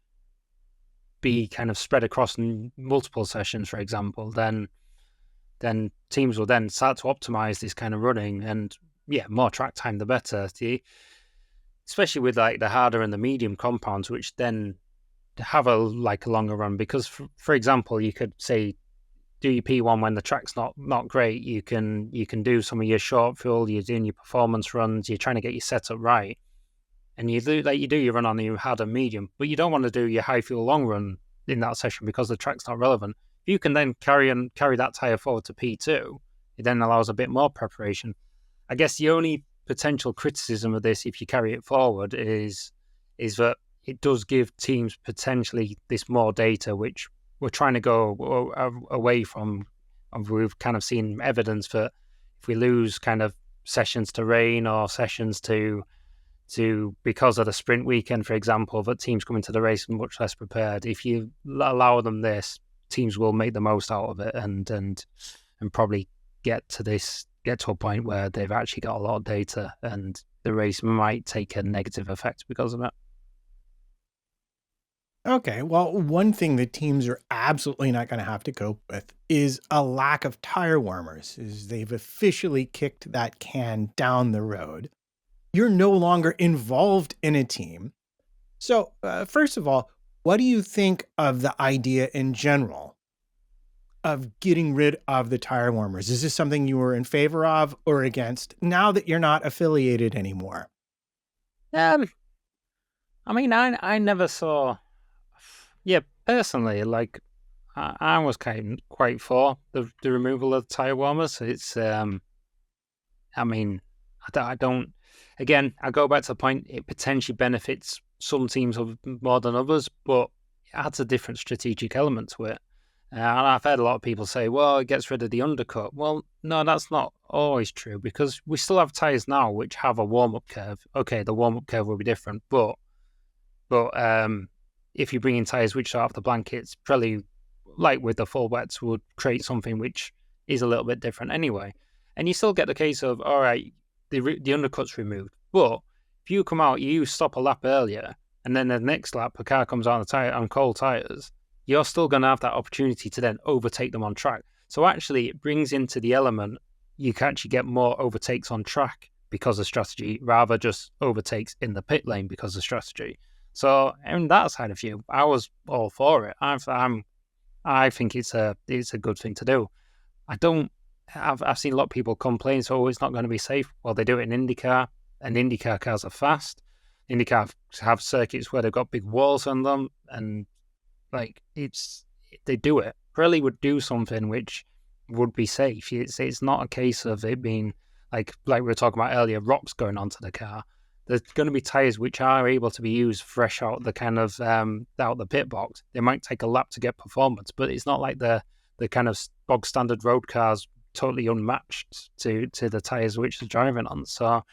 kind of spread across multiple sessions, for example, then teams will then start to optimize this kind of running, and more track time the better. Especially with like the harder and the medium compounds, which then have a longer run, because for example, you could say do your P1 when the track's not great. You can do some of your short fuel, you're doing your performance runs, you're trying to get your setup right, and you do your run on your hard and medium, but you don't want to do your high fuel long run in that session because the track's not relevant. You can then carry that tire forward to P2. It then allows a bit more preparation. I guess the only potential criticism of this, if you carry it forward, is that it does give teams potentially this more data, which we're trying to go away from. We've kind of seen evidence that if we lose kind of sessions to rain or sessions to because of the sprint weekend, for example, that teams come into the race much less prepared. If you allow them this, teams will make the most out of it and probably get to a point where they've actually got a lot of data, and the race might take a negative effect because of it. Okay, well, one thing that teams are absolutely not going to have to cope with is a lack of tire warmers, is they've officially kicked that can down the road. You're no longer involved in a team. So, first of all, what do you think of the idea in general of getting rid of the tire warmers? Is this something you were in favor of or against now that you're not affiliated anymore? I mean, I never saw... Yeah, personally, like, I was quite for the removal of tire warmers. It's, I mean, I don't... Again, I go back to the point, it potentially benefits some teams more than others, but it adds a different strategic element to it. And I've heard a lot of people say, well, it gets rid of the undercut. Well, no, that's not always true, because we still have tyres now which have a warm-up curve. Okay, the warm-up curve will be different, but if you bring in tyres which are off the blankets, probably like with the full wets, would create something which is a little bit different anyway. And you still get the case of, all right, the undercut's removed, but if you come out, you stop a lap earlier, and then the next lap, a car comes out on cold tyres, you're still going to have that opportunity to then overtake them on track. So actually, it brings into the element you can actually get more overtakes on track because of strategy, rather just overtakes in the pit lane because of strategy. So, in that side of view, I was all for it. I think it's a good thing to do. I've seen a lot of people complain, so it's not going to be safe. Well, they do it in IndyCar, and IndyCar cars are fast. IndyCar have circuits where they've got big walls on them, and like they do it. Pirelli would do something which would be safe. It's not a case of it being like we were talking about earlier, rocks going onto the car. There's going to be tires which are able to be used fresh out the kind of out the pit box. They might take a lap to get performance, but it's not like the kind of bog standard road cars totally unmatched to the tires which they're driving on. So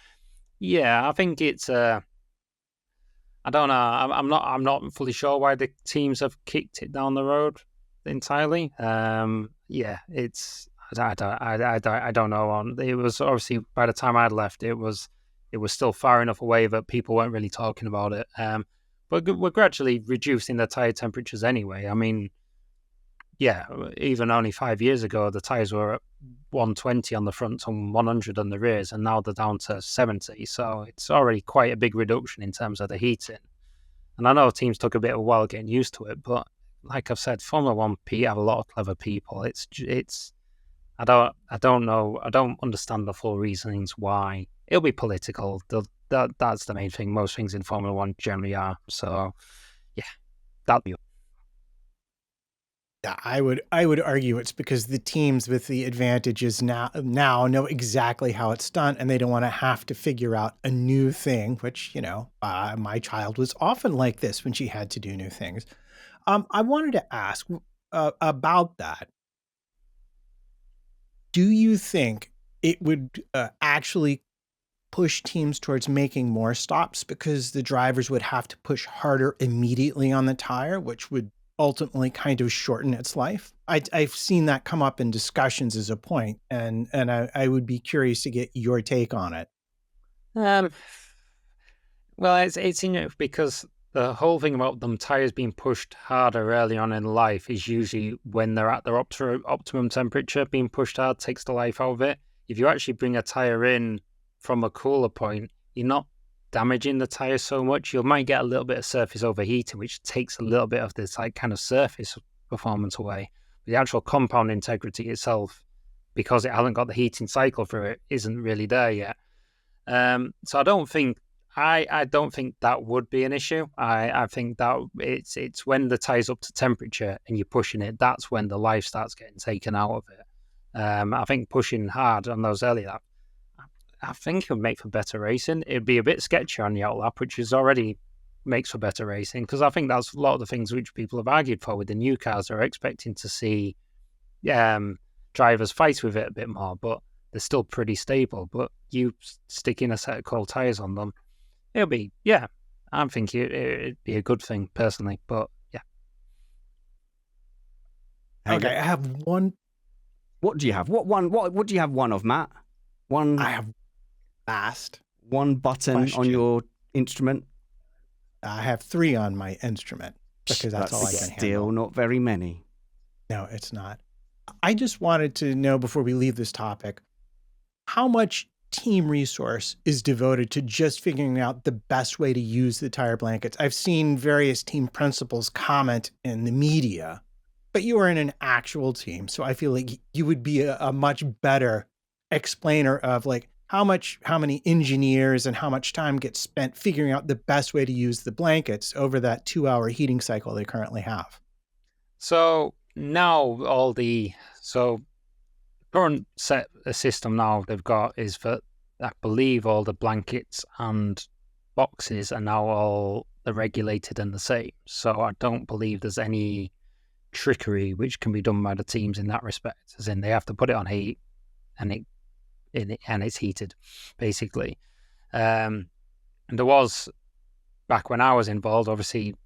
yeah, I think it's I don't know. I'm not fully sure why the teams have kicked it down the road entirely. Yeah, it's I don't know. It was obviously by the time I'd left, it was still far enough away that people weren't really talking about it. But we're gradually reducing the tire temperatures anyway. I mean, yeah, even only 5 years ago, the tires were at 120 on the front and 100 on the rears, and now they're down to 70. So it's already quite a big reduction in terms of the heating. And I know teams took a bit of a while getting used to it, but like I've said, Formula One have a lot of clever people. It's I don't know. I don't understand the full reasonings why. It'll be political. That's the main thing. Most things in Formula One generally are. So, yeah, that'll be. Yeah, I would argue it's because the teams with the advantages now know exactly how it's done, and they don't want to have to figure out a new thing. Which my child was often like this when she had to do new things. I wanted to ask about that. Do you think it would actually push teams towards making more stops because the drivers would have to push harder immediately on the tire, which would ultimately kind of shorten its life? I've seen that come up in discussions as a point, and I would be curious to get your take on it. Well, it's because the whole thing about them tires being pushed harder early on in life is usually when they're at their optimum temperature. Being pushed hard takes the life out of it. If you actually bring a tire in from a cooler point, you're not damaging the tire so much. You might get a little bit of surface overheating, which takes a little bit of this kind of surface performance away. But the actual compound integrity itself, because it hasn't got the heating cycle through it, isn't really there yet. So I don't think that would be an issue. I think that it's when the tire's up to temperature and you're pushing it, that's when the life starts getting taken out of it. I think pushing hard on those early laps, I think it would make for better racing. It'd be a bit sketchy on the outlap, which is already makes for better racing, because I think that's a lot of the things which people have argued for with the new cars. They're expecting to see drivers fight with it a bit more, but they're still pretty stable. But you stick in a set of cold tires on them, it'll be, I think it'd be a good thing personally, but yeah. Okay, I have one. What do you have? What do you have one of, Matt? One. I have fast. One button question on your instrument. I have 3 on my instrument because that's all I can handle. Still not very many. No, it's not. I just wanted to know before we leave this topic, how much team resource is devoted to just figuring out the best way to use the tire blankets. I've seen various team principals comment in the media, but you are in an actual team. So I feel like you would be a much better explainer of like how many engineers and how much time gets spent figuring out the best way to use the blankets over that 2-hour heating cycle they currently have. So now current set system now they've got is that I believe all the blankets and boxes are now all regulated and the same. So I don't believe there's any trickery which can be done by the teams in that respect. As in, they have to put it on heat, and it's heated, basically. And there was, back when I was involved, obviously,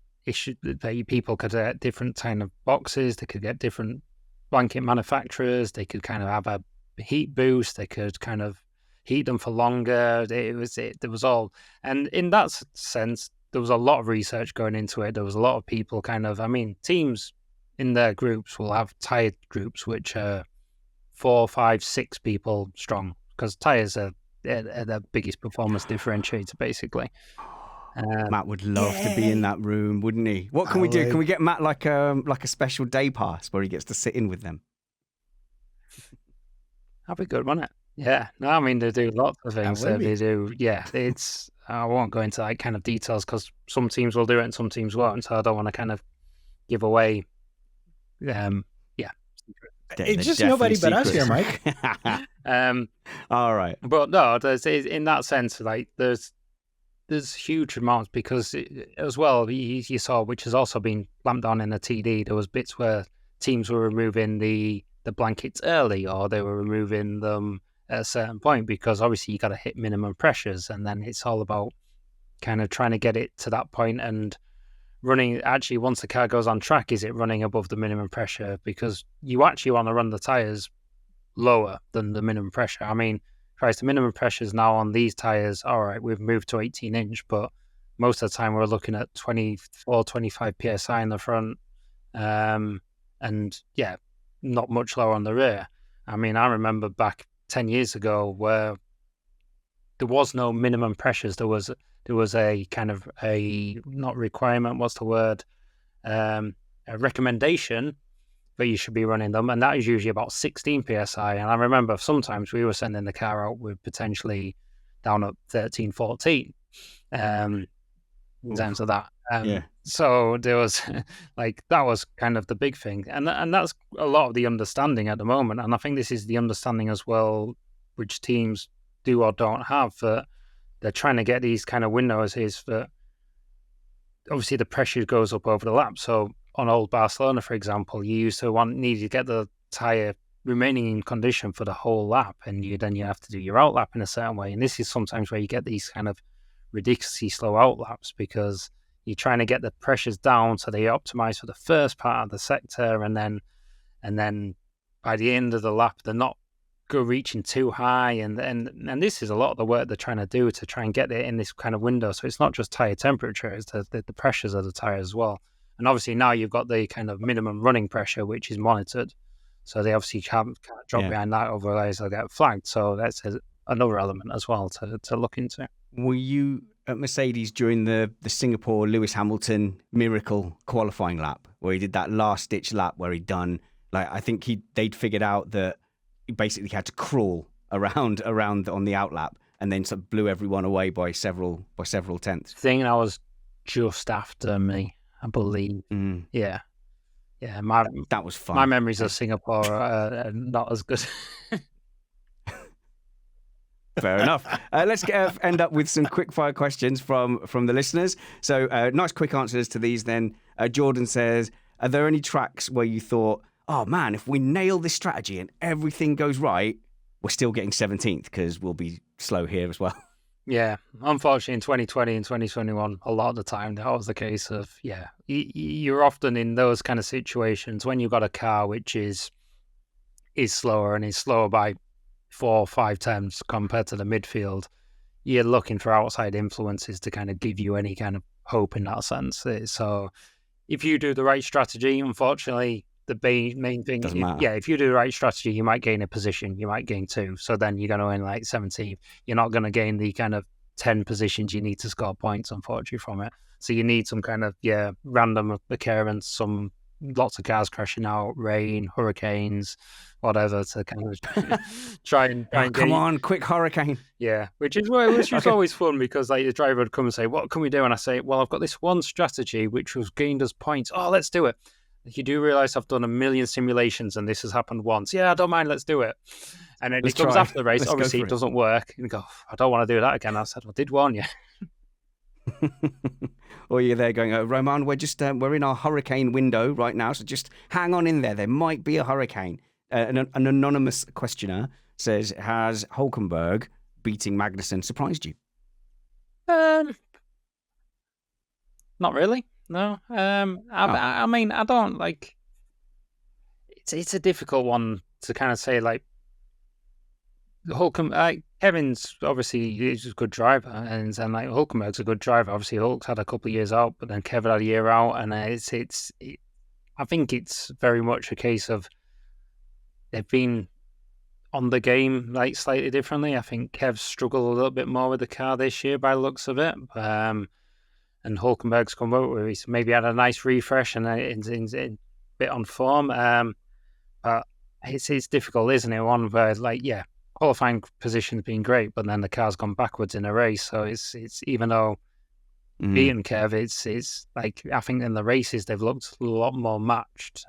people could get different kind of boxes. They could get different blanket manufacturers. They could kind of have a heat boost. They could kind of heat them for longer. There was all, and in that sense, there was a lot of research going into it. There was a lot of people teams in their groups will have tyre groups which are 4, 5, 6 people strong, because tyres are the biggest performance differentiator, basically. Matt would love to be in that room, wouldn't he? What can we do? Can we get Matt like a special day pass where he gets to sit in with them? That'd be good, wouldn't it? Yeah. No, I mean, they do lots of things. They do. Yeah. It's. I won't go into like kind of details because some teams will do it and some teams won't. So I don't want to kind of give away. Yeah. It's just nobody but us here, Mike. All right. But no, there's in that sense, like there's huge amounts because as well, you saw, which has also been clamped down in the TD, there was bits where teams were removing the blankets early, or they were removing them at a certain point, because obviously you got to hit minimum pressures, and then it's all about kind of trying to get it to that point and running. Actually, once the car goes on track, is it running above the minimum pressure? Because you actually want to run the tires lower than the minimum pressure. I mean, Christ, the minimum pressure is now on these tires. All right, we've moved to 18 inch, but most of the time we're looking at 24, 25 psi in the front, and yeah, not much lower on the rear. I mean, I remember back 10 years ago where there was no minimum pressures. There was a kind of a, not requirement, what's the word? A recommendation that you should be running them, and that is usually about 16 psi. And I remember sometimes we were sending the car out with potentially down at 13, 14 in terms of that. So there was like, that was kind of the big thing, and that's a lot of the understanding at the moment. And I think this is the understanding as well, which teams do or don't have, that they're trying to get these kind of windows, is that obviously the pressure goes up over the lap. So on old Barcelona, for example, you used to need to get the tyre remaining in condition for the whole lap, and then you have to do your out lap in a certain way. And this is sometimes where you get these kind of ridiculously slow out laps, because you're trying to get the pressures down so they optimize for the first part of the sector, and then by the end of the lap they're not reaching too high, and this is a lot of the work they're trying to do to try and get it in this kind of window. So it's not just tire temperature, it's the pressures of the tire as well. And obviously now you've got the kind of minimum running pressure, which is monitored, so they obviously can't drop behind that, otherwise they'll get flagged. So that's another element as well to look into. Were you at Mercedes during the Singapore Lewis Hamilton miracle qualifying lap, where he did that last ditch lap where he'd done, like, I think they'd figured out that he basically had to crawl around on the out lap, and then sort of blew everyone away by several tenths? I think that was just after me, I believe. Yeah. That was fun. My memories of Singapore are not as good. Fair enough. Let's end up with some quick fire questions from the listeners. So nice quick answers to these then. Jordan says, are there any tracks where you thought, oh man, if we nail this strategy and everything goes right, we're still getting 17th because we'll be slow here as well? Yeah, unfortunately in 2020 and 2021, a lot of the time that was the case of, you're often in those kind of situations when you've got a car which is slower and is slower by 4 or 5 tenths compared to the midfield. You're looking for outside influences to kind of give you any kind of hope in that sense. So if you do the right strategy, unfortunately, the main thing, doesn't matter. If you do the right strategy, you might gain a position, you might gain 2. So then you're going to win like 17th. You're not going to gain the kind of 10 positions you need to score points, unfortunately, from it. So you need some kind of, random occurrence, lots of cars crashing out, rain, hurricanes, whatever, to kind of try and come on, quick hurricane. Yeah, which is always fun, because like the driver would come and say, what can we do? And I say, well, I've got this one strategy which was gained us points. Oh, let's do it. You do realize I've done a million simulations and this has happened once. Yeah, I don't mind, let's do it. And then it comes after the race, obviously it doesn't work. And you go, I don't want to do that again. I said, I did warn you. Or you're there going, Roman, we're in our hurricane window right now, so just hang on in there. There might be a hurricane. An anonymous questioner says, has Hülkenberg beating Magnussen surprised you? Not really. No. I mean, I don't like. It's a difficult one to kind of say. Like, Kevin's obviously he's a good driver, and like Hülkenberg's a good driver. Obviously, Hulk's had a couple of years out, but then Kevin had a year out, and I think it's very much a case of they've been on the game like slightly differently. I think Kev's struggled a little bit more with the car this year by the looks of it. And Hulkenberg's come out where he's maybe had a nice refresh and it's a bit on form. But it's difficult, isn't it? One where qualifying position's been great, but then the car's gone backwards in a race. So it's even though beating Kev, it's like I think in the races they've looked a lot more matched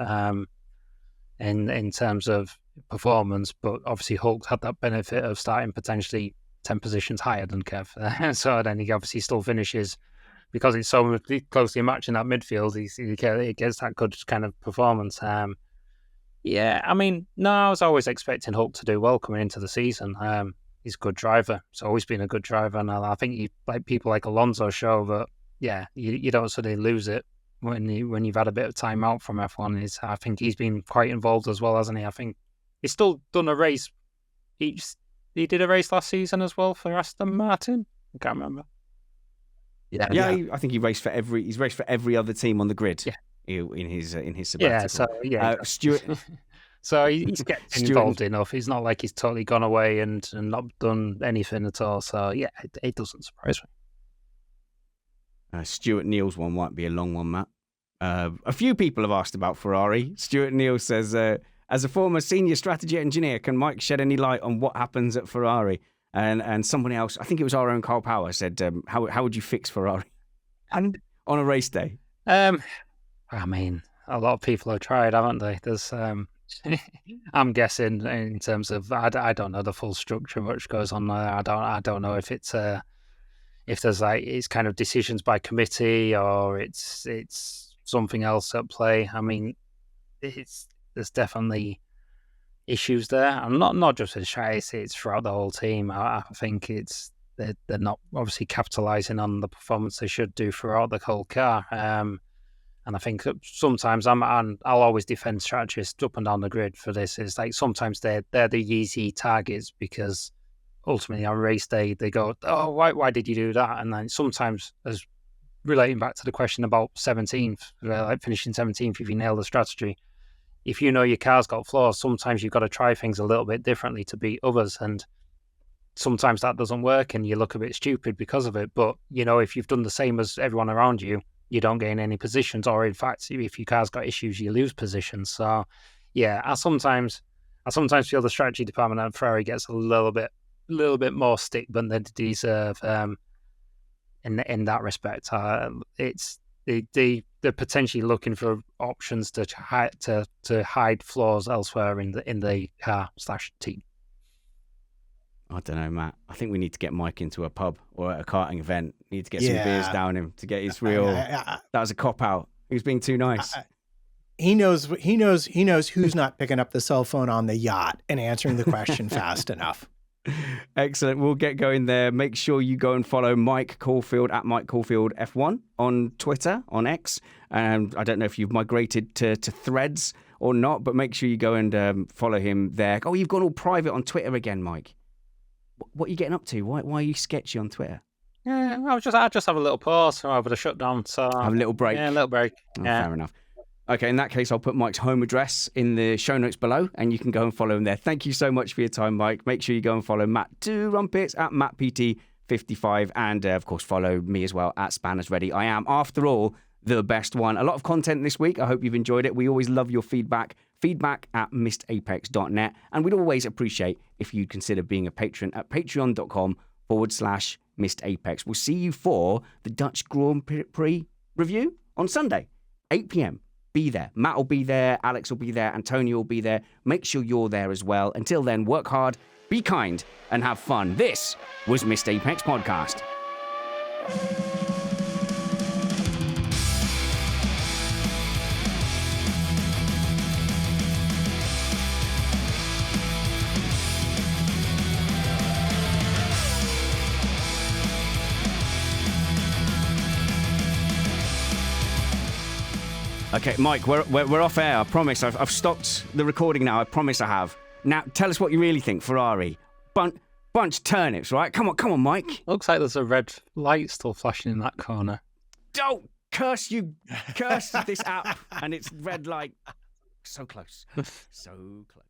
in terms of performance. But obviously Hulk had that benefit of starting potentially 10 positions higher than Kev, so then he obviously still finishes because it's so closely matched in that midfield. He gets that good kind of performance. Yeah, I mean, no, I was always expecting Hulk to do well coming into the season. He's a good driver. He's always been a good driver, and I think people like Alonso show that. Yeah, you don't suddenly lose it when you've had a bit of time out from F1. I think he's been quite involved as well, hasn't he? I think he's still done a race. He did a race last season as well for Aston Martin. I can't remember. Yeah. I think he's raced for every other team on the grid. Yeah. In his sabbatical. Stuart. So he's getting involved enough. He's not like he's totally gone away and not done anything at all. So yeah, it doesn't surprise me. Stuart Neal's one might be a long one, Matt. A few people have asked about Ferrari. Stuart Neal says, as a former senior strategy engineer, can Mike shed any light on what happens at Ferrari? And somebody else, I think it was our own Carl Power, said, how would you fix Ferrari and on a race day? I mean, a lot of people have tried, haven't they? There's, I'm guessing in terms of, I don't know the full structure, much goes on there. I don't know if it's if there's it's kind of decisions by committee or it's something else at play. I mean, there's definitely issues there, and not just with Scheiss, it's throughout the whole team. I think they're not obviously capitalising on the performance they should do throughout the whole car. And I think sometimes I'll always defend strategists up and down the grid for this. Is like sometimes they're the easy targets because ultimately on race day they go, oh, why did you do that? And then sometimes, as relating back to the question about 17th, like finishing 17th, if you nail the strategy, if you know your car's got flaws, sometimes you've got to try things a little bit differently to beat others, and sometimes that doesn't work and you look a bit stupid because of it. But if you've done the same as everyone around you, you don't gain any positions, or in fact, if your car's got issues, you lose positions. So, yeah, I sometimes feel the strategy department at Ferrari gets a little bit more stick than they deserve. In that respect, they're potentially looking for options to hide flaws elsewhere in the car/team. I don't know, Matt. I think we need to get Mike into a pub or at a karting event. Need to get some beers down him to get his real. That was a cop out. He was being too nice. He knows who's not picking up the cell phone on the yacht and answering the question fast enough. Excellent. We'll get going there. Make sure you go and follow Mike Caulfield at Mike Caulfield F1 on Twitter, on X. I don't know if you've migrated to Threads or not, but make sure you go and follow him there. Oh, you've gone all private on Twitter again, Mike. What are you getting up to? Why are you sketchy on Twitter? Yeah, I just have a little pause over the shutdown. So have a little break. Yeah, a little break. Oh, fair enough. Okay, in that case, I'll put Mike's home address in the show notes below, and you can go and follow him there. Thank you so much for your time, Mike. Make sure you go and follow Matt 2 Rumpets at MattPT55, and of course, follow me as well at Spanners Ready. I am, after all, the best one. A lot of content this week. I hope you've enjoyed it. We always love your feedback. Feedback at missedapex.net. And we'd always appreciate if you'd consider being a patron at patreon.com/missedapex. We'll see you for the Dutch Grand Prix review on Sunday, 8 p.m. Be there. Matt will be there. Alex will be there. Antonio will be there. Make sure you're there as well. Until then, work hard, be kind, and have fun. This was Missed Apex Podcast. Okay, Mike, we're off air. I promise. I've stopped the recording now. I promise I have. Now, tell us what you really think, Ferrari. Bunch turnips, right? Come on, Mike. Looks like there's a red light still flashing in that corner. Oh, curse you, curse this app. And it's red light. So close. So close.